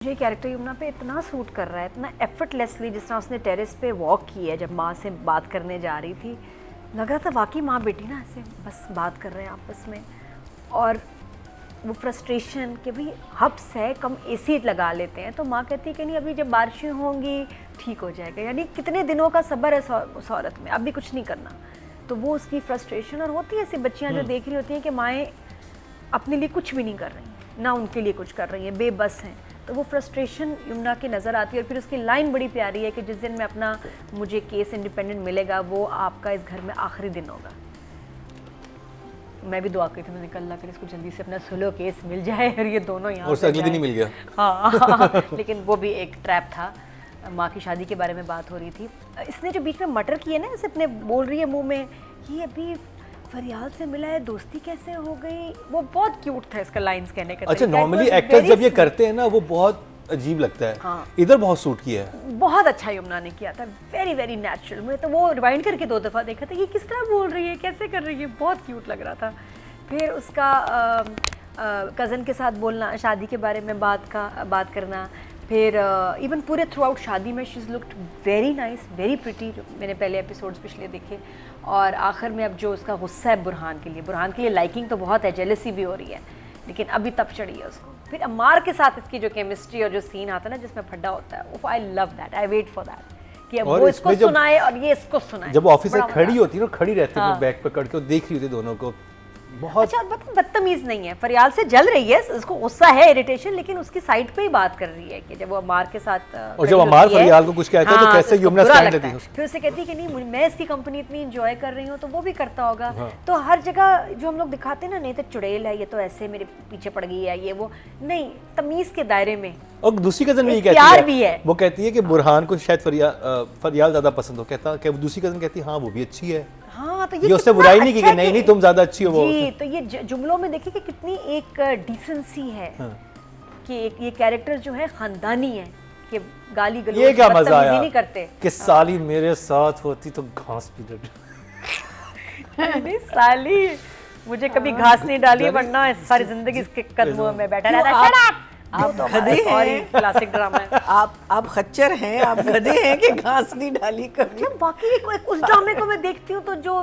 मुझे कैरेक्टर यमुना पे इतना सूट कर रहा है, इतना एफर्टलेसली, जिस तरह उसने टेरेस पे वॉक की है जब माँ से बात करने जा रही थी, लग रहा था वाकई माँ बेटी ना ऐसे बस बात कर रहे हैं आपस में। और वो फ्रस्ट्रेशन कि भाई हब्स है, कम एसी लगा लेते हैं, तो माँ कहती है कि नहीं अभी जब बारिशें होंगी ठीक हो जाएगा, यानी कितने दिनों का सब्र है उस औरत में, अभी कुछ नहीं करना। तो वो उसकी फ्रस्ट्रेशन, और होती है ऐसी बच्चियाँ जो देख रही होती हैं कि माएँ अपने लिए कुछ भी नहीं कर रही, ना उनके लिए कुछ कर रही हैं, बेबस हैं, तो वो फ्रस्ट्रेशन यमुना की नज़र आती है। और फिर उसकी लाइन बड़ी प्यारी है कि जिस दिन मैं अपना मुझे केस इंडिपेंडेंट मिलेगा वो आपका इस घर में आखिरी दिन होगा। मैं भी दुआ करी थी, मैंने कहा अल्लाह करे इसको जल्दी से अपना सुलो केस मिल जाए और ये दोनों यहाँ और अगले दिन ही मिल गया। हाँ लेकिन वो भी एक ट्रैप था। माँ की शादी के बारे में बात हो रही थी, इसने जो बीच में मटर किए ना, ऐसे अपने बोल रही है मुँह में, ये अभी फरियाल से मिला है, दोस्ती कैसे हो गई, वो बहुत क्यूट था इसका लाइंस कहने का। अच्छा, नॉर्मली एक्टर्स जब ये करते हैं ना वो बहुत अजीब लगता है। हाँ। इधर बहुत सूट किया है, बहुत अच्छा यमुना ने किया था, वेरी वेरी नेचुरल। मैं तो वो रिवाइंड करके 2 दफ़ा देखा था, ये किस तरह बोल रही है, कैसे कर रही है, बहुत क्यूट लग रहा था। फिर उसका कज़न के साथ बोलना, शादी के बारे में बात करना, फिर इवन पूरे थ्रू आउट शादी में she is looked very nice, very pretty, जो मैंने पहले एपिसोड्स पिछले देखे। और आखिर में अब जो उसका गुस्सा है बुरहान के लिए लाइकिंग तो बहुत है, जेलसी भी हो रही है, लेकिन अभी तब चढ़ी है उसको। फिर अम्मार के साथ इसकी जो केमिस्ट्री और जो सीन आता है ना जिसमें फड्डा होता है, I love that, I wait for that कि अब वो इसको सुनाए और ये इसको सुनाए। जब ऑफिस में खड़ी होती है ना, खड़ी रहती है बैग पकड़ के, देख रही होती दोनों को, बहुत अच्छा बदतमीज नहीं है, फरियाल से जल रही है, उसको गुस्सा है, इरिटेशन, लेकिन उसकी साइड पे ही बात कर रही है कि जब वो अमार के साथ और जब अमार फरियाल को कुछ कहता है तो कैसे यमुना स्टैंड लेती है, फिर उसे कहती है कि नहीं मैं इसकी कंपनी इतनी एंजॉय कर रही हूँ तो वो भी करता होगा। तो हर जगह जो हम लोग दिखाते हैं ना, नहीं तो चुड़ैल है, ये तो ऐसे मेरे पीछे पड़ गई है, ये वो नहीं, तमीज के दायरे में। और दूसरी कजन भी कहती प्यार भी है, वो कहती है कि बुरहान को शायद फरियाल ज्यादा पसंद हो, कहता है दूसरी कजन कहती है हाँ वो भी अच्छी है। हाँ, तो ये उससे बुराई नहीं की कि नहीं तुम ज्यादा अच्छी हो वो जी। तो ये जुमलों में देखिए कि कितनी एक डिसेंसी है कि ये कैरेक्टर जो है खानदानी है, कि गाली गलौज ये क्या मजा आया नहीं करते कि साली मेरे साथ होती तो घास पी नहीं साली मुझे कभी घास नहीं डाली, वरना सारी जिंदगी इसके कदमों में बैठा रहता। आप गधे हैं, क्लासिक ड्रामा है। आप खच्चर हैं, आप गधे हैं कि घास नहीं डाली कभी। बाकी उस ड्रामे को मैं देखती हूँ तो जो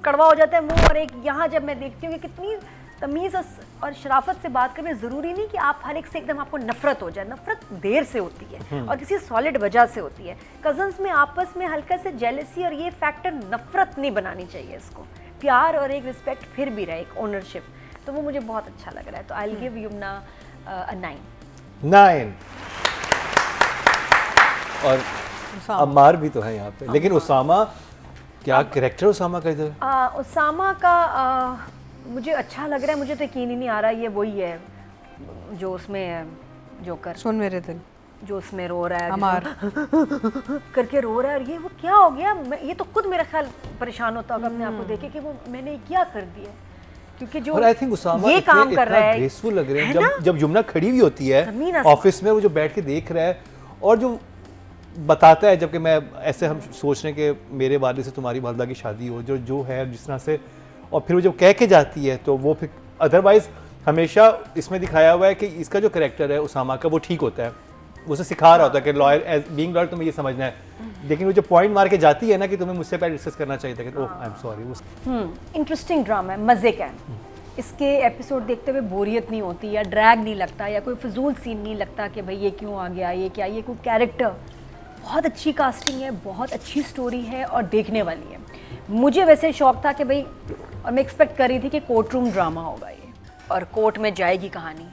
कड़वा हो जाता है मुंह, और एक यहाँ जब मैं देखती हूँ कि कितनी तमीज़ और शराफत से बात करें, ज़रूरी नहीं कि आप हर एक से एकदम आपको नफरत हो जाए, नफरत देर से होती है और किसी सॉलिड वजह से होती है। कजन्स में आपस में हल्का से जेलसी और ये फैक्टर नफरत नहीं बनानी चाहिए, इसको प्यार और एक रिस्पेक्ट फिर भी रहे, एक ओनरशिप, तो वो मुझे बहुत अच्छा लग रहा है। तो I will give Yamuna a 9। और अम्मार भी तो है यहाँ पे, लेकिन उसामा, क्या कैरेक्टर उसामा का इधर? उसामा का मुझे अच्छा लग रहा है, मुझे तो यकीन ही नहीं आ रहा ये वही है जो उसमें जोकर, सुन मेरे दिल, जो उसमें रो रहा है, अमार करके रो रहा है। और ये वो क्या हो गया, ये तो खुद मेरा ख्याल परेशान होता होगा अपने आप को देखे कि वो मैंने क्या कर दिया, क्योंकि जो आई थिंक उसामा ये काम कर रहा है, ग्रेसफुल लग रहे हैं। जब यमुना खड़ी हुई होती है ऑफिस में, वो जो बैठ के देख रहा है और जो बताता है, जबकि मैं ऐसे हम सोच रहे हैं कि मेरे वाले से तुम्हारी वालदा की शादी हो, जो है जिस तरह से, और फिर वो जब कह के जाती है तो वो फिर अदरवाइज हमेशा इसमें दिखाया हुआ है कि इसका जो कैरेक्टर है उसामा का वो ठीक होता है, वो उसे सिखा रहा होता है कि लॉयर बीइंग लॉयर तुम्हें ये समझना है, लेकिन वो जो पॉइंट मार के जाती है ना कि तुम्हें मुझसे पहले डिस्कस करना चाहिए था कि oh I am sorry. Interesting drama है, मज़े का है। इसके एपिसोड देखते हुए बोरियत नहीं होती या ड्रैग नहीं लगता या कोई फजूल सीन नहीं लगता कि भाई ये क्यों आ गया, ये क्या, ये कोई कैरेक्टर, बहुत अच्छी कास्टिंग है, बहुत अच्छी स्टोरी है और देखने वाली है। मुझे वैसे शौक था कि भाई, और मैं एक्सपेक्ट कर रही थी कि कोर्ट रूम ड्रामा होगा ये, और कोर्ट में जाएगी कहानी।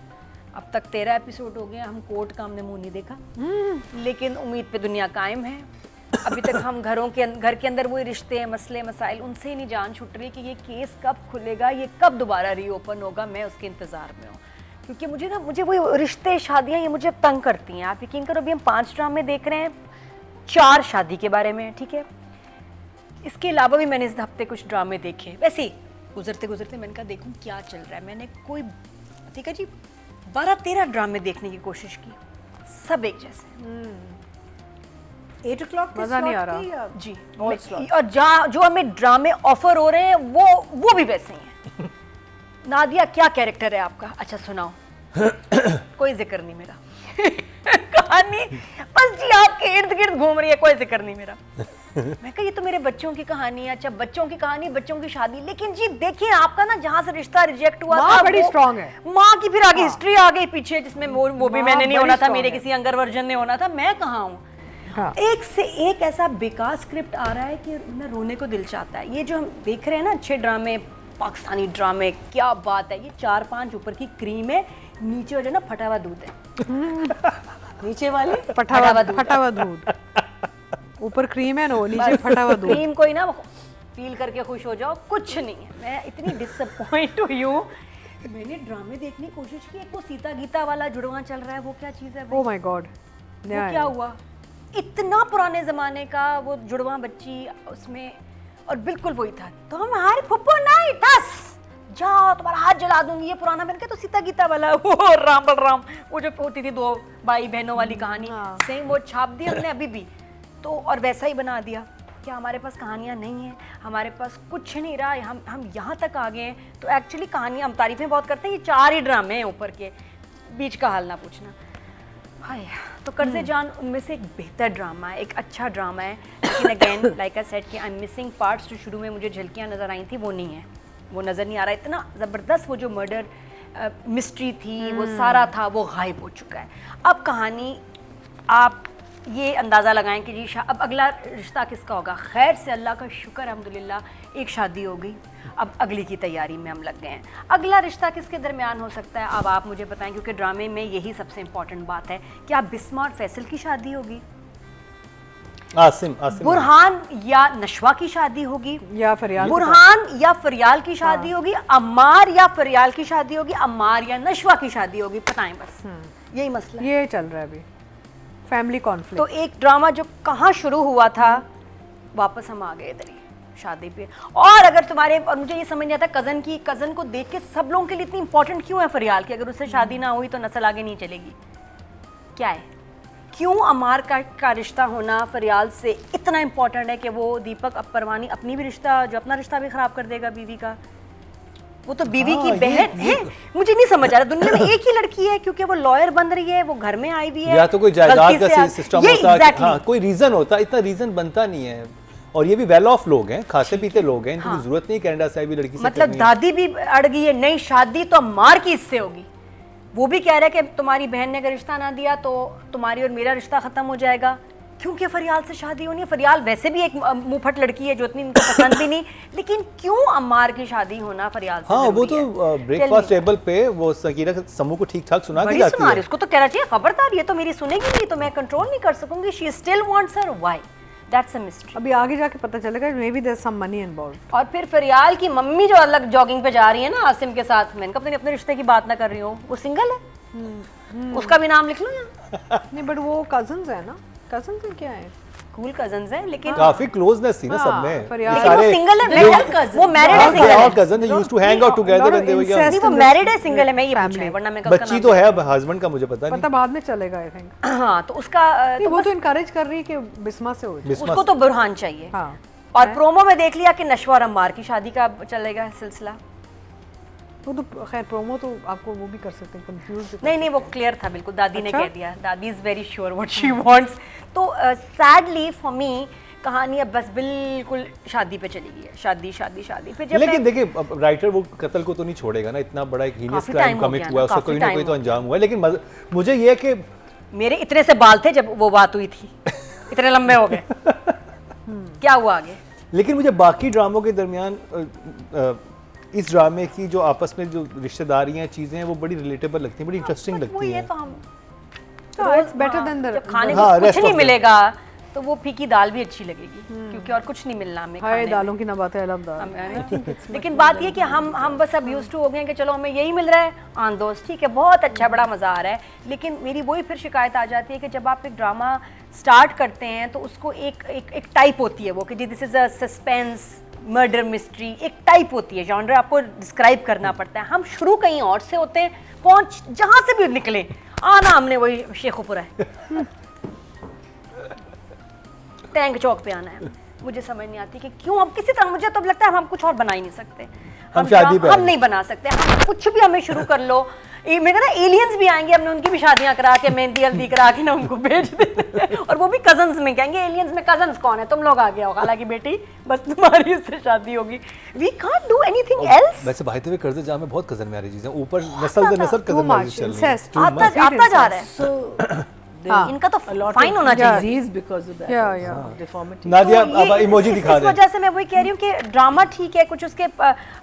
अब तक 13 एपिसोड हो गए, हम कोर्ट का हमने मुंह नहीं देखा, लेकिन उम्मीद पे दुनिया कायम है। अभी तक हम घर के अंदर वही रिश्ते, मसले मसाइल, उनसे ही नहीं जान छूट रही कि ये केस कब खुलेगा, ये कब दोबारा रीओपन होगा। मैं उसके इंतज़ार में हूँ, क्योंकि मुझे वही रिश्ते, शादियाँ, ये मुझे तंग करती हैं। आप यकीन करो, अभी हम 5 ड्रामे देख रहे हैं, 4 शादी के बारे में, ठीक है। इसके अलावा भी मैंने इस हफ्ते कुछ ड्रामे देखे, वैसे ही गुजरते मैंने कहा देखूँ क्या चल रहा है। मैंने कोई ठीक है जी 12-13 ड्रामे देखने की कोशिश की, सब एक जैसे। 8 o'clock मज़ा नहीं आ रहा जी। और और जो हमें ड्रामे ऑफर हो रहे हैं वो भी वैसे ही हैं। नादिया क्या कैरेक्टर है आपका? अच्छा सुनाओ। कोई जिक्र नहीं मेरा। कहानी बस जी आपके इर्द गिर्द घूम रही है, कोई जिक्र नहीं मेरा। मैं कहा ये तो मेरे बच्चों की कहानी है। अच्छा बच्चों की कहानी, बच्चों की शादी, लेकिन जी देखिए आपका ना जहाँ से रिश्ता रिजेक्ट हुआ माँ था बड़ी स्ट्रांग है, माँ की फिर आगे हिस्ट्री आ गई पीछे, जिसमें वो भी मैंने नहीं होना था, मेरे किसी अंगर वर्जन ने होना था, मैं कहाँ हूँ। हाँ। एक से एक ऐसा बेकार स्क्रिप्ट आ रहा है कि मैं रोने को दिल चाहता है। ये जो हम देख रहे हैं ना अच्छे ड्रामे, पाकिस्तानी ड्रामे, क्या बात है। ये 4-5 ऊपर की क्रीम है, नीचे जो ना फटा हुआ दूध है। नीचे वाले फटा हुआ दूध, ऊपर क्रीम है ना, नीचे फटा हुआ दूध। क्रीम कोई ना फील करके खुश हो जाओ, कुछ नहीं है। मैं इतनी डिसअपॉइंट हुई हूँ। मैंने ड्रामे देखने की कोशिश की, एक वो सीता गीता वाला जुड़वा चल रहा है, वो क्या चीज़ है? ओह माय गॉड, वो क्या हुआ? इतना पुराने जमाने का वो जुड़वा बच्ची उसमें, और बिल्कुल वही था, तो हमारी फुप्पो नहीं बस जाओ तुम्हारा हाथ जला दूंगी। ये पुराना बन के तो सीता गीता वाला वो राम बलराम, वो जो होती थी 2 भाई बहनों वाली कहानी, सेम वो छाप दी हमने अभी भी तो, और वैसा ही बना दिया। क्या हमारे पास कहानियाँ नहीं हैं? हमारे पास कुछ नहीं रहा, हम यहाँ तक आ गए हैं। तो एक्चुअली कहानियाँ हम तारीफें बहुत करते हैं, ये 4 ही ड्रामे हैं ऊपर के, बीच का हाल ना पूछना। हाय, तो कर्ज़े जान उनमें से एक बेहतर ड्रामा है, एक अच्छा ड्रामा है, लेकिन अगेन लाइक आई सेड कि आई एम मिसिंग पार्ट्स। जो शुरू में मुझे झलकियाँ नज़र आई थी वो नहीं है, वो नज़र नहीं आ रहा। इतना ज़बरदस्त वो जो मर्डर मिस्ट्री थी, वो सारा था, वो गायब हो चुका है। अब कहानी आप ये अंदाज़ा लगाएं कि जी अब अगला रिश्ता किसका होगा। खैर से अल्लाह का शुक्र अल्हम्दुलिल्लाह एक शादी हो गई, अब अगली की तैयारी में हम लग गए हैं। अगला रिश्ता किसके दरमियान हो सकता है, अब आप मुझे बताएं, क्योंकि ड्रामे में यही सबसे इम्पॉर्टेंट बात है। क्या बिस्मा और फैसल की शादी होगी, आसिम बुरहान या नशवा की शादी होगी, या फरियाल, बुरहान या फरियाल की शादी होगी, अम्मार या फरियाल की शादी होगी, अम्मार या नशवा की शादी होगी, बताएं बस। यही मसला ये चल रहा है अभी, फैमिली कॉन्फ्लिक्ट। तो एक ड्रामा जो कहाँ शुरू हुआ था, वापस हम आ गए इधर ही शादी पे। और अगर तुम्हारे, और मुझे ये समझ नहीं आता कज़न को देख के सब लोगों के लिए इतनी इंपॉर्टेंट क्यों है फरियाल की? अगर उससे शादी ना हुई तो नस्ल आगे नहीं चलेगी, क्या है? क्यों अमार का रिश्ता होना फरियाल से इतना इंपॉर्टेंट है कि वो दीपक परवानी अपनी भी रिश्ता, जो अपना रिश्ता भी खराब कर देगा बीवी का? वो तो बीवी की बहन है। मुझे नहीं समझ आ रहा, दुनिया में एक ही लड़की है, क्योंकि वो लॉयर बन रही है, वो घर में आई हुई है, या तो कोई जायदाद का सिस्टम होता है, हाँ, कोई रीजन होता, इतना रीजन बनता नहीं है। और ये भी वेल ऑफ लोग हैं, खाते पीते लोग हैं, इनकी जरूरत नहीं कनाडा से आई भी लड़की से। मतलब दादी भी अड़ गई है, नहीं शादी तो अम्मार की इससे होगी। वो भी कह रहा है कि तुम्हारी बहन ने अगर रिश्ता ना दिया तो तुम्हारी और मेरा रिश्ता खत्म हो जाएगा, क्योंकि फरियाल से शादी होनी है। फरियाल वैसे भी एक मुंहफट लड़की है जो इतनी इनको पसंद भी नहीं, लेकिन क्यों अम्मार की शादी होना फरियाल से? हाँ, वो तो ब्रेकफास्ट टेबल पे वो सकीरा समूह को ठीक ठाक सुना के जाती है। उसको तो कहना चाहिए खबरदार, ये तो मेरी सुनेगी नहीं तो मैं कंट्रोल नहीं कर सकूंगी। She still wants her, why? That's a mystery. अभी आगे जाके पता चलेगा, maybe there some money involved. और फिर फरियाल की मम्मी जो अलग जॉगिंग पे जा रही है ना आसिम के साथ, मैंने कहा अपने रिश्ते की बात ना कर रही हो, वो सिंगल है, उसका भी नाम लिख लो यहाँ। नहीं बट वो कजन्स है ना, कजन्स है क्या है, कूल कजन्स हैं, लेकिन काफी क्लोजनेस थी ना सब में। लेकिन वो सिंगल है, वो मैरिड है, सिंगल है। Cousin they used to hang out together when they were young. नहीं वो मैरिड है, सिंगल है, मैं ये पूछ रही हूं, वरना मैं कब बच्ची तो है, अब हस्बैंड का मुझे पता नहीं, पता बाद में चलेगा आई थिंक। हाँ, तो उसका वो तो इनकरेज कर रही है कि बिस्मा से हो जाए, उसको तो बुरहान चाहिए। हाँ। और प्रोमो में देख लिया कि नशवा और अम्मार की शादी का चलेगा सिलसिला। वो तो खैर प्रोमो तो आपको वो भी कर सकते हैं, कंफ्यूज। नहीं वो क्लियर था बिल्कुल, दादी ने कह दिया, दादी is very sure what she wants. तो सैडली फॉर मी कहानी अब बस बिल्कुल शादी पे चली गई है, शादी पे। जब लेकिन देखिए राइटर वो कत्ल को तो नहीं छोड़ेगा ना, इतना बड़ा एक हीनियस क्राइम कमिट हुआ है, उसका कोई ना कोई तो अंजाम हुआ है। लेकिन मुझे ये है कि मेरे इतने से बाल थे जब वो बात हुई थी, इतने लंबे हो गए। क्या हुआ आगे? लेकिन मुझे बाकी ड्रामों के दरमियान इस ड्रामे की जो आपस में जो रिश्तेदारियां चीजें हैं वो बड़ी रिलेटेबल लगती हैं, बड़ी इंटरेस्टिंग लगती हैं। इट्स बेटर देन द खाने को कुछ नहीं मिलेगा तो वो फीकी दाल भी अच्छी लगेगी, क्योंकि और कुछ नहीं मिलना हमें खाने में। दालों की ना बात है अलग। लेकिन बात ये कि हम बस अब यूज्ड टू हो गए हैं कि चलो हमें यही मिल रहा है, आन दोस्त ठीक है, बहुत अच्छा, बड़ा मज़ा आ रहा है। लेकिन मेरी वही फिर शिकायत आ जाती है कि जब आप एक ड्रामा स्टार्ट करते हैं तो उसको एक टाइप होती है वो कि जी this is a suspense murder mystery, एक टाइप होती है, जॉनर आपको डिस्क्राइब करना पड़ता है। हम शुरू कहीं और से होते हैं, पहुंच जहाँ से भी निकले आना हमने वही शेखुपुरा है, टैंक चौक पे आना है। मुझे समझ नहीं आती कि क्यों, अब किसी तरह मुझे तो लगता है हम कुछ और बना ही नहीं सकते, हम नहीं बना सकते। हम कुछ भी हमें शुरू कर लो, मैं कहना एलियंस भी आएंगे, हमने उनकी भी शादियां करा के मेहंदी हल्दी करा के ना उनको भेज देते और वो भी कजन्स में, कहेंगे एलियंस में कजन्स कौन है, तुम लोग आ गए हो, हालांकि बेटी बस तुम्हारी उससे शादी होगी। We can't do anything else. वैसे भाई हुए कर्ज जहाँ में बहुत कजन मैरिजेस हैं, ऊपर नस्ल दर नस्ल कजन मैरिज चल रही है, आता जा रहा है। इनका तो फाइन होना चाहिए because of that deformity। Nadia तो अब इमोजी दिखा इस दे। वजह से मैं वही कह रही हूँ कि ड्रामा ठीक है, कुछ उसके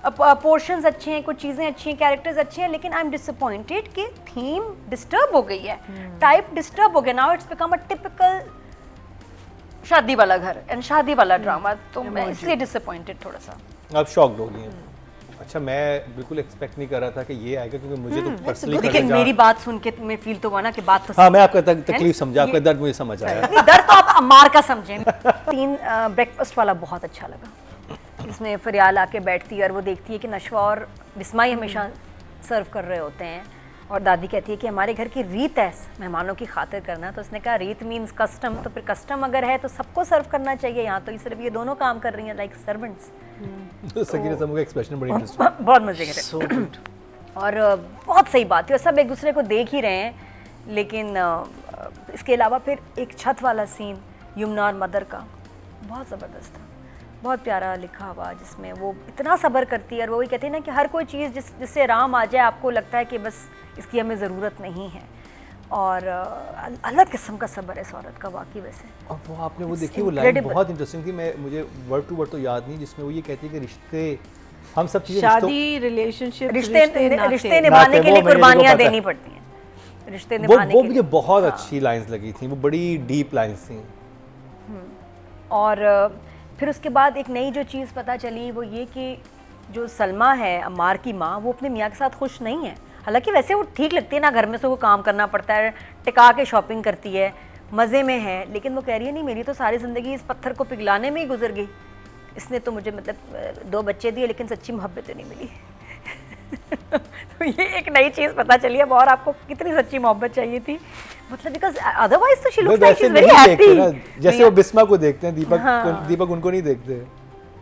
पोर्शंस अच्छे हैं, कुछ चीज़ें अच्छी हैं, कैरेक्टर्स अच्छे हैं, लेकिन आई एम डिसअपॉइंटेड कि थीम डिस्टर्ब हो गई है, टाइप डिस्टर्ब हो गया। Now it's become a typical शादी वाला घर एंड शादी वाला ड्रामा, तो मैं इसलिए डिसअपॉइंटेड थोड़ा सा। आप शॉक्ड हो गई हैं। अच्छा, मैं बिल्कुल एक्सपेक्ट नहीं कर रहा था कि ये आएगा, क्योंकि मुझे तो पर्सनली लेकिन मेरी बात सुन के तुम्हें फील तो हुआ ना कि बात तो हाँ, मैं आपका तकलीफ समझा, आपका दर्द मुझे समझ आया। नहीं, दर्द तो आप अम्मार का समझें। सीन ब्रेकफास्ट वाला बहुत अच्छा लगा, इसमें फरियाल आके बैठती है और वो देखती है कि नशवा और बिस्मा ही हमेशा सर्व कर रहे होते हैं, और दादी कहती है कि हमारे घर की रीत है मेहमानों की खातिर करना, तो उसने कहा रीत मीन्स कस्टम, तो फिर कस्टम अगर है तो सबको सर्व करना चाहिए, यहाँ तो सिर्फ ये दोनों काम कर रही हैं लाइक सर्वेंट्स। सकीना साहब का एक्सप्रेशन बड़ी इंटरेस्टिंग, बहुत मजे के थे और बहुत सही बात है, और सब एक दूसरे को देख ही रहे हैं। लेकिन इसके अलावा फिर एक छत वाला सीन यमुना और मदर का बहुत ज़बरदस्त था, बहुत प्यारा लिखा हुआ, जिसमें वो इतना सब्र करती है और वो वही कहती है ना कि हर कोई चीज़ जिससे आराम आ जाए आपको लगता है कि बस इसकी हमें ज़रूरत नहीं है, और अलग किस्म का सब्र है इस औरत का वाकई। वैसे और वो आपने वो देखी, वो लाइन बहुत इंटरेस्टिंग थी, मैं मुझे वर्ड टू वर्ड तो याद नहीं, जिसमें वो ये कहती है कि रिश्ते हम सब चीज़ें, शादी रिलेशनशिप रिश्ते निभाने के लिए कुर्बानियाँ देनी पड़ती हैं, रिश्ते निभाने वो मुझे बहुत अच्छी लाइंस लगी थी, वो बड़ी डीप लाइंस थी। और फिर उसके बाद एक नई जो चीज़ पता चली वो ये कि जो सलमा है अम्मार की माँ, वो अपने मियाँ के साथ खुश नहीं है। हालांकि वैसे वो ठीक लगती है ना, घर में से वो काम करना पड़ता है, टिका के शॉपिंग करती है, मज़े में है, लेकिन वो कह रही है नहीं मेरी तो सारी ज़िंदगी इस पत्थर को पिघलाने में ही गुजर गई, इसने तो मुझे मतलब 2 बच्चे दिए लेकिन सच्ची मोहब्बत तो नहीं मिली। तो ये एक नई चीज़ पता चली अब, और आपको कितनी सच्ची मोहब्बत चाहिए थी, मतलब बिकॉज अदरवाइज तो she looks like she is very happy. जैसे वो बिस्मा को देखते हैं, दीपक उनको नहीं देखते।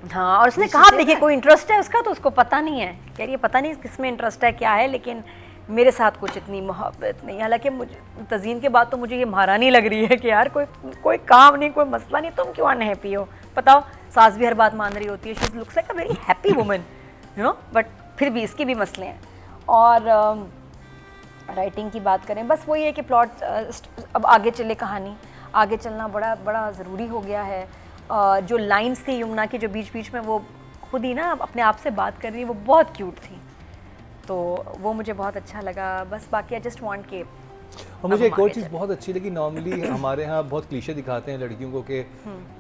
हाँ, और उसने कहा देखिए कोई इंटरेस्ट है उसका तो उसको पता नहीं है, कह रही है पता नहीं किसमें इंटरेस्ट है क्या है, लेकिन मेरे साथ कुछ इतनी मोहब्बत नहीं। हालांकि मुझे तज़ीन के बाद तो मुझे ये महारानी लग रही है कि यार कोई काम नहीं, कोई मसला नहीं, तुम क्यों अनहैप्पी हो, बताओ। सास भी हर बात मान रही होती है, she looks like a very happy woman, you know, but फिर भी इसके भी मसले हैं। और राइटिंग की बात करें, बस वही है कि प्लॉट अब आगे चले, कहानी आगे चलना बड़ा बड़ा ज़रूरी हो गया है। जो लाइंस थी यमुना की, जो बीच बीच में वो खुद ही ना अपने आप से बात कर रही है, वो बहुत क्यूट थी, तो वो मुझे बहुत अच्छा लगा। बस बाकी आई जस्ट वांट के। और मुझे एक और चीज़ बहुत अच्छी लगी, नॉर्मली हमारे यहाँ बहुत क्लीशे दिखाते हैं लड़कियों को कि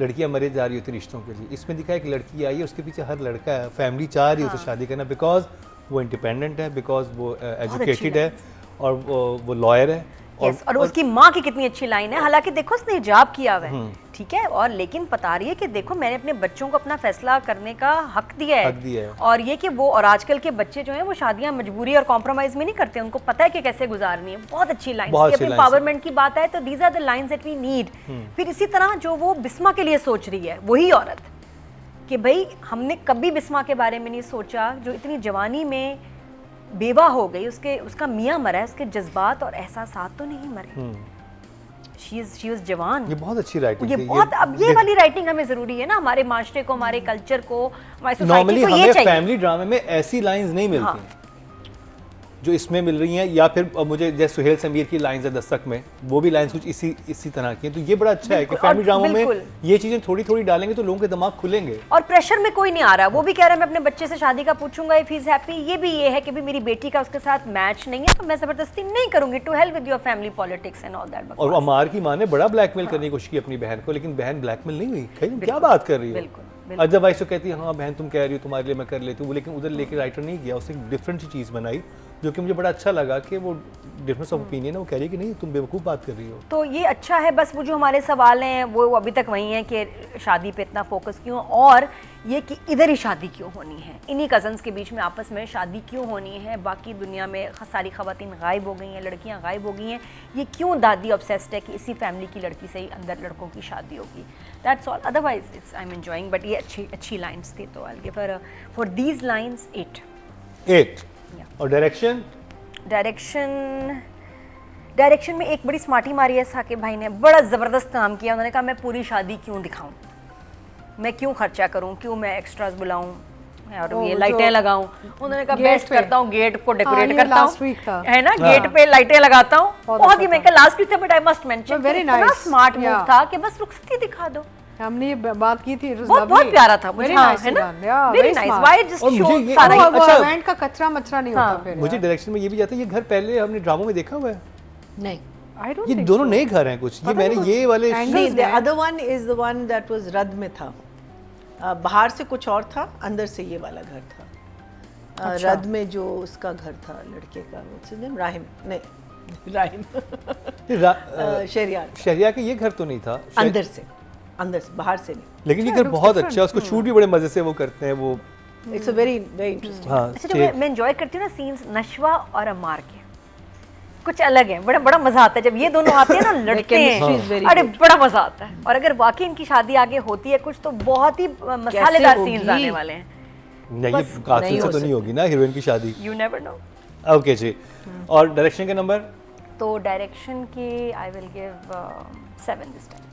लड़कियाँ मरे जा रही होती रिश्तों के लिए, इसमें दिखा एक लड़की आई है, उसके पीछे हर लड़का है, फैमिली चाह रही है उसे शादी करना, बिकॉज वो इंडिपेंडेंट है, बिकॉज वो एजुकेटेड है और वो लॉयर है। yes, और उसकी माँ की कितनी अच्छी लाइन है, हालांकि देखो उसने हिजाब किया हुआ है, ठीक है, और लेकिन बता रही है कि देखो मैंने अपने बच्चों को अपना फैसला करने का हक दिया है, और ये कि वो, और आजकल के बच्चे जो हैं वो शादियां मजबूरी और कॉम्प्रोमाइज में नहीं करते, उनको पता है कि कैसे गुजारनी है। बहुत अच्छी लाइन, अपने एम्पावरमेंट की बात है तो these are the lines that we need. फिर इसी तरह जो वो बिस्मा के लिए सोच रही है, वही औरत कि भाई हमने कभी बिस्मा के बारे में नहीं सोचा, जो इतनी जवानी में बेवा हो गई, उसका मियाँ मरा है, उसके जज्बात और एहसासात तो नहीं मरे। शी इज जवान। ये बहुत अच्छी राइटिंग है, बहुत अब ये वाली राइटिंग हमें जरूरी है ना, हमारे माशरे को, हमारे कल्चर को, हमारी सोसाइटी को ये चाहिए। फैमिली ड्रामे में ऐसी लाइंस नहीं मिलती जो इसमें मिल रही हैं, या फिर मुझे जैसे सुहेल समीर की लाइंस है दस्तक में, वो भी लाइंस कुछ इसी तरह की हैं, तो ये बड़ा अच्छा है कि फैमिली ड्रामा में ये चीजें थोड़ी थोड़ी डालेंगे तो लोगों के दिमाग खुलेंगे, और प्रेशर में कोई नहीं आ रहा। वो भी कह रहा है मैं अपने बच्चे से शादी का पूछूंगा इफ ही इज हैप्पी, ये भी ये है कि भी मेरी बेटी का उसके साथ मैच नहीं है तो मैं जबरदस्ती नहीं करूंगी, to help with your family politics and all that. और अमार की माँ ने बड़ा ब्लैकमेल करने की कोशिश की अपनी बहन को, लेकिन बहन ब्लैकमेल नहीं हुई, कहीं क्या बात कर रही है, अदरवाइज तो कहती है हाँ बहन तुम कह रही हो तुम्हारे लिए मैं कर लेती हूँ, लेकिन उधर लेके राइटर नहीं गया, उसने एक डिफरेंट सी चीज़ बनाई जो कि मुझे बड़ा अच्छा लगा कि वो डिफरेंस ऑफ ओपिनियन है, वो कह रही है कि नहीं तुम बेवकूफ़ बात कर रही हो। तो ये अच्छा है। बस वो जो हमारे सवाल हैं वो अभी तक वही हैं कि शादी पे इतना फोकस क्यों, और ये कि इधर ही शादी क्यों होनी है, इन्हीं कज़न्स के बीच में आपस में शादी क्यों होनी है, बाकी दुनिया में सारी ख़वातीन गायब हो गई हैं, लड़कियां गायब हो गई हैं, ये क्यों दादी ऑब्सेस्ड है कि इसी फैमिली की लड़की से ही अंदर लड़कों की शादी होगी। That's all, otherwise it's I am enjoying, but ये अच्छी लाइन्स थी, तो I give her for these lines 8। और डायरेक्शन डायरेक्शन में एक बड़ी स्मार्टी मारी है साकिब भाई ने, बड़ा ज़बरदस्त काम किया। उन्होंने कहा मैं पूरी शादी क्यों दिखाऊं, मैं क्यों खर्चा करूं, क्यों मैं एक्स्ट्रास बुलाऊं और ये लाइटें लगाऊं। उन्होंने कहा बेस्ट करता हूं, गेट को डेकोरेट करता हूं, है ना, गेट पे लाइटें लगाता हूं। बहुत ही, मैं कहा लास्ट वीक था but I must mention, very nice smart move था कि बस रुखसती दिखा दो। हमने ये बात की थी, बहुत प्यारा था मुझे, है ना, very nice. Why just show सारा इवेंट का कचरा मचरा नहीं होता फिर। मुझे डायरेक्शन में ये भी जाता है, ये घर पहले हमने ड्रामों में देखा हुआ है नहीं, I don't ये think दोनों so. नए घर हैं कुछ, ये मैंने ये वाले नहीं, the other one is the one that was रद में था। बाहर से कुछ और था, अंदर से ये वाला घर था। रद में जो उसका घर था लड़के का, what's his name? राहिम, नहीं राहिम शहरियार, शहरिया के ये घर तो नहीं था अंदर से बाहर से नहीं। लेकिन ये घर बहुत अच्छा है, उसको शूट भी बड़े मजे से वो करते हैं वो। It's a very very interesting. हाँ, अच्छा, जो मैं एंजॉय करती हूँ ना सीन्स नशवा और अम्मार के, कुछ अलग है, बड़ा मजा आता है जब ये दोनों आते हैं ना, लड़ते हैं, अरे बड़ा मजा आता है। और अगर वाकई इनकी शादी आगे होती है कुछ तो बहुत ही मसालेदार सीन्स आने वाले हैं। नहीं, ये कातिल से तो नहीं होगी ना हीरोइन की शादी, यू नेवर नो। ओके जी। और डायरेक्शन के नंबर? तो डायरेक्शन के I will give 7 this time.